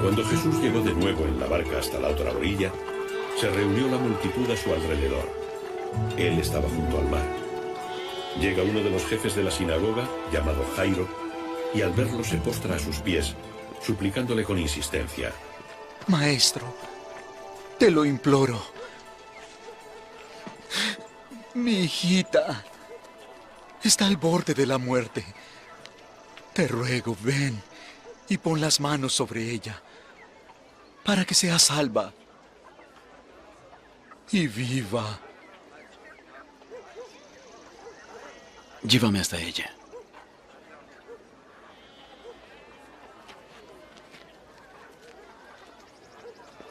Cuando Jesús llegó de nuevo en la barca hasta la otra orilla, se reunió la multitud a su alrededor. Él estaba junto al mar. Llega uno de los jefes de la sinagoga, llamado Jairo, y al verlo se postra a sus pies, suplicándole con insistencia: Maestro, te lo imploro. Mi hijita está al borde de la muerte. Te ruego, ven y pon las manos sobre ella para que sea salva y viva. Llévame hasta ella.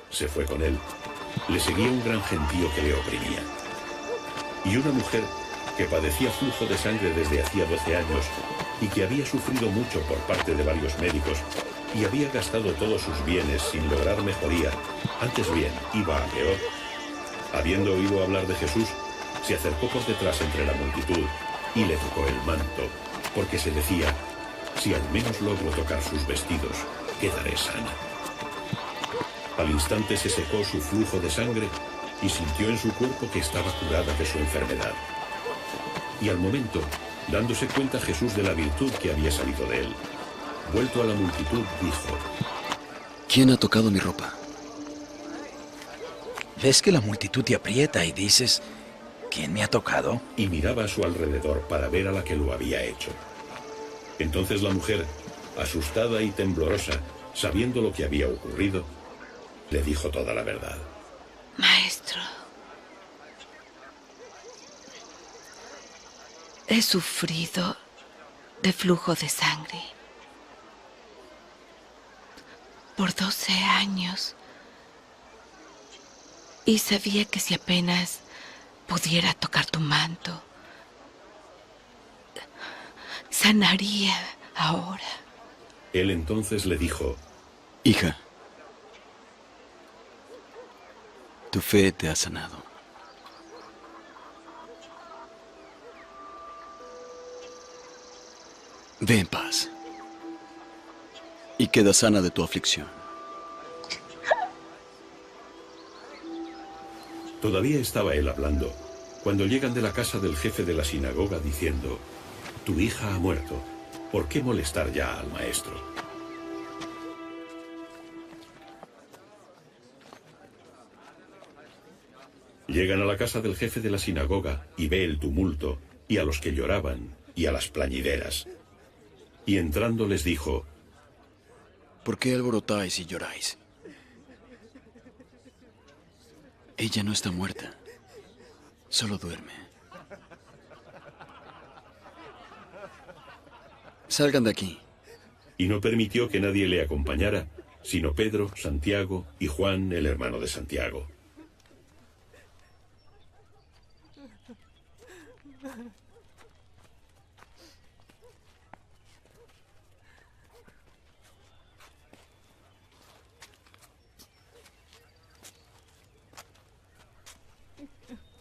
Se fue con él. Le seguía un gran gentío que le oprimía. Y una mujer que padecía flujo de sangre desde hacía 12 años y que había sufrido mucho por parte de varios médicos y había gastado todos sus bienes sin lograr mejoría, antes bien iba a peor, habiendo oído hablar de Jesús, se acercó por detrás entre la multitud y le tocó el manto, porque se decía: si al menos logro tocar sus vestidos, quedaré sana. Al instante se secó su flujo de sangre y sintió en su cuerpo que estaba curada de su enfermedad. Y al momento, dándose cuenta Jesús de la virtud que había salido de él, vuelto a la multitud, dijo: ¿Quién ha tocado mi ropa? ¿Ves que la multitud te aprieta y dices: ¿quién me ha tocado? Y miraba a su alrededor para ver a la que lo había hecho. Entonces la mujer, asustada y temblorosa, sabiendo lo que había ocurrido, le dijo toda la verdad. Maestro, he sufrido de flujo de sangre por 12 años y sabía que si apenas pudiera tocar tu manto, sanaría ahora. Él entonces le dijo: Hija, tu fe te ha sanado. Ve en paz y queda sana de tu aflicción. Todavía estaba él hablando, cuando llegan de la casa del jefe de la sinagoga diciendo: tu hija ha muerto, ¿por qué molestar ya al maestro? Llegan a la casa del jefe de la sinagoga y ve el tumulto, y a los que lloraban, y a las plañideras. Y entrando les dijo: ¿Por qué alborotáis y lloráis? Ella no está muerta, solo duerme. Salgan de aquí. Y no permitió que nadie le acompañara, sino Pedro, Santiago y Juan, el hermano de Santiago.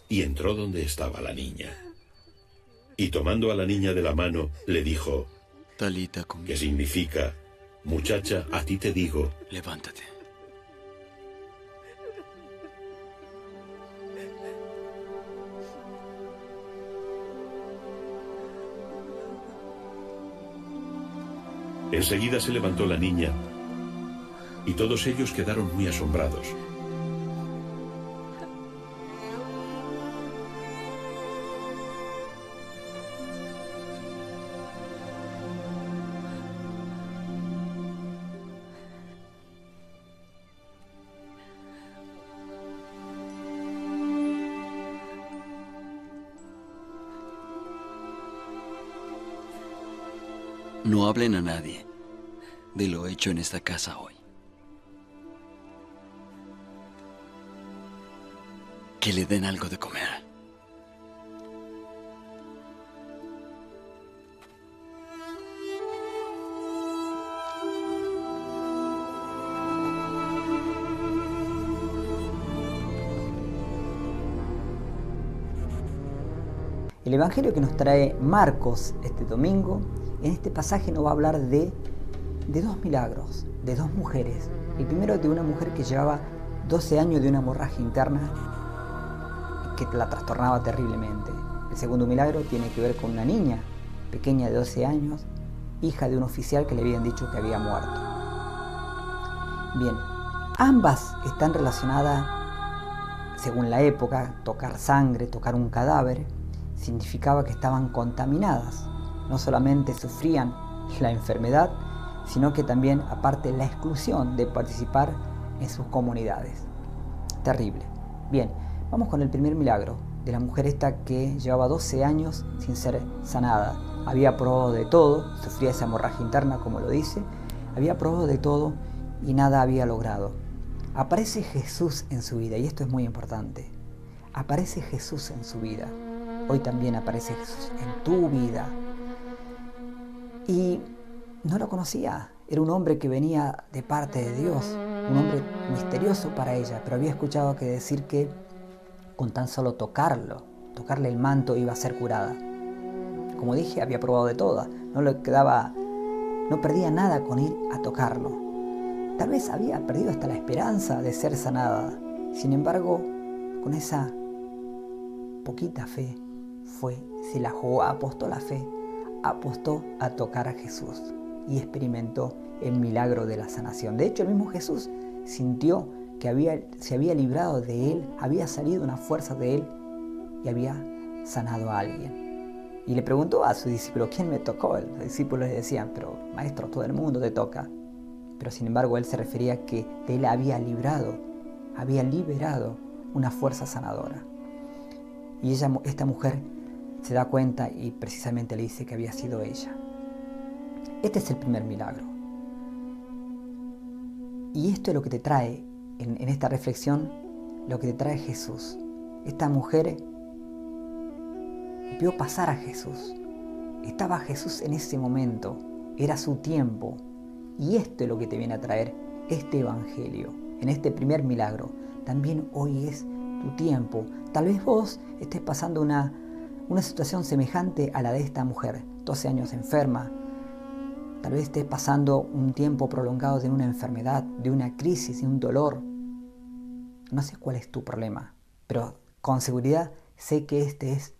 Y entró donde estaba la niña. Y tomando a la niña de la mano, le dijo: Talita cumi, que significa: muchacha, a ti te digo, levántate. Enseguida se levantó la niña, y todos ellos quedaron muy asombrados. No hablen a nadie de lo hecho en esta casa hoy. Que le den algo de comer. El evangelio que nos trae Marcos este domingo, en este pasaje nos va a hablar de de dos milagros, de dos mujeres. El primero de una mujer que llevaba 12 años de una hemorragia interna que la trastornaba terriblemente. El segundo milagro tiene que ver con una niña pequeña de 12 años, hija de un oficial que le habían dicho que había muerto. Bien, ambas están relacionadas, según la época. Tocar sangre, tocar un cadáver, significaba que estaban contaminadas. No solamente sufrían la enfermedad, sino que también, aparte, la exclusión de participar en sus comunidades. Terrible. Bien, vamos con el primer milagro de la mujer esta que llevaba 12 años sin ser sanada. Había probado de todo, sufría esa hemorragia interna, como lo dice, había probado de todo y nada había logrado. Aparece Jesús en su vida, y esto es muy importante. Aparece Jesús en su vida. Hoy también aparece Jesús en tu vida. Y no lo conocía. Era un hombre que venía de parte de Dios, un hombre misterioso para ella, pero había escuchado que decir que con tan solo tocarle el manto, iba a ser curada. Como dije, había probado de todo, no perdía nada con ir a tocarlo. Tal vez había perdido hasta la esperanza de ser sanada. Sin embargo, con esa poquita fe, se la jugó, apostó la fe, apostó a tocar a Jesús y experimentó el milagro de la sanación. De hecho, el mismo Jesús sintió que se había librado de él, había salido una fuerza de él y había sanado a alguien. Y le preguntó a su discípulo, ¿quién me tocó? Los discípulos le decían, pero maestro, todo el mundo te toca. Pero sin embargo, él se refería a que de él había liberado una fuerza sanadora. Y esta mujer se da cuenta y precisamente le dice que había sido ella. Este es el primer milagro. Y esto es lo que te trae, en esta reflexión, lo que te trae Jesús. Esta mujer vio pasar a Jesús. Estaba Jesús en ese momento. Era su tiempo. Y esto es lo que te viene a traer este evangelio. En este primer milagro. También hoy es tu tiempo. Tal vez vos estés pasando una situación semejante a la de esta mujer. 12 años enferma. Tal vez estés pasando un tiempo prolongado de una enfermedad, de una crisis, de un dolor. No sé cuál es tu problema, pero con seguridad sé que este es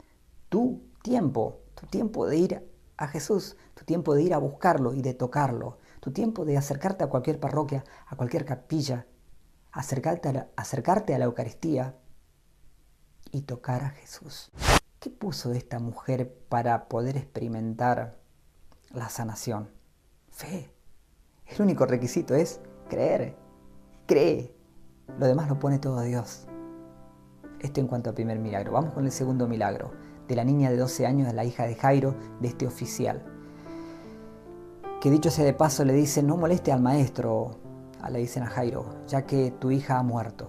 tu tiempo de ir a Jesús, tu tiempo de ir a buscarlo y de tocarlo, tu tiempo de acercarte a cualquier parroquia, a cualquier capilla, acercarte a la Eucaristía y tocar a Jesús. ¿Qué puso esta mujer para poder experimentar la sanación? Fe. El único requisito es creer. Cree. Lo demás lo pone todo Dios. Esto en cuanto al primer milagro. Vamos con el segundo milagro. De la niña de 12 años, la hija de Jairo, de este oficial. Que dicho sea de paso, le dicen, no moleste al maestro, le dicen a Jairo, ya que tu hija ha muerto.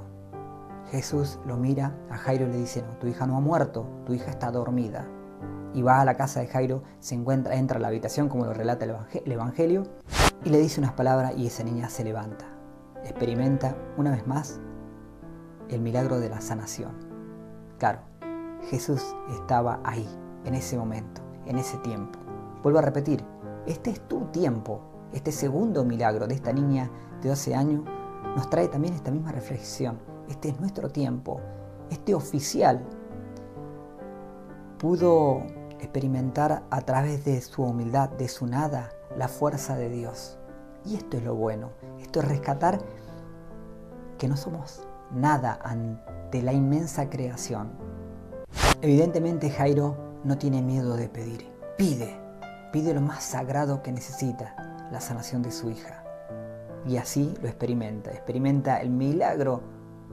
Jesús lo mira a Jairo y le dice, no, tu hija no ha muerto, tu hija está dormida. Y va a la casa de Jairo, entra a la habitación como lo relata el Evangelio, y le dice unas palabras y esa niña se levanta. Experimenta una vez más el milagro de la sanación. Claro, Jesús estaba ahí, en ese momento, en ese tiempo. Vuelvo a repetir, este es tu tiempo. Este segundo milagro de esta niña de 12 años nos trae también esta misma reflexión. Este es nuestro tiempo. Este oficial pudo experimentar a través de su humildad, de su nada, la fuerza de Dios. Y esto es lo bueno. Esto es rescatar que no somos nada ante la inmensa creación. Evidentemente Jairo no tiene miedo de pedir. Pide lo más sagrado que necesita, la sanación de su hija. Y así lo experimenta el milagro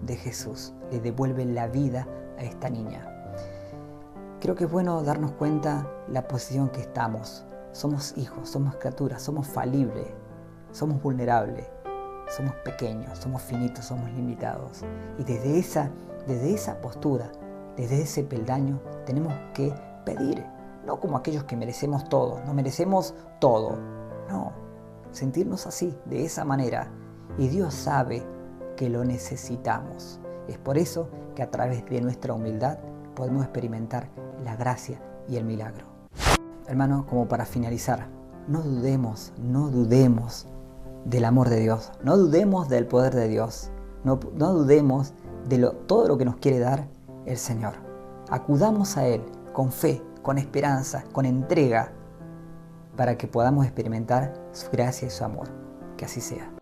de Jesús. Le devuelve la vida a esta niña. Creo que es bueno darnos cuenta la posición que estamos. Somos hijos, somos criaturas, somos falibles, somos vulnerables, somos pequeños, somos finitos, somos limitados. Y desde esa postura, desde ese peldaño, tenemos que pedir. No como aquellos que merecemos todo, no merecemos todo. No, sentirnos así, de esa manera. Y Dios sabe que lo necesitamos. Es por eso que a través de nuestra humildad podemos experimentar la gracia y el milagro. Hermano, como para finalizar, no dudemos del amor de Dios, no dudemos del poder de Dios, no dudemos de todo lo que nos quiere dar el Señor. Acudamos a Él con fe, con esperanza, con entrega, para que podamos experimentar su gracia y su amor. Que así sea.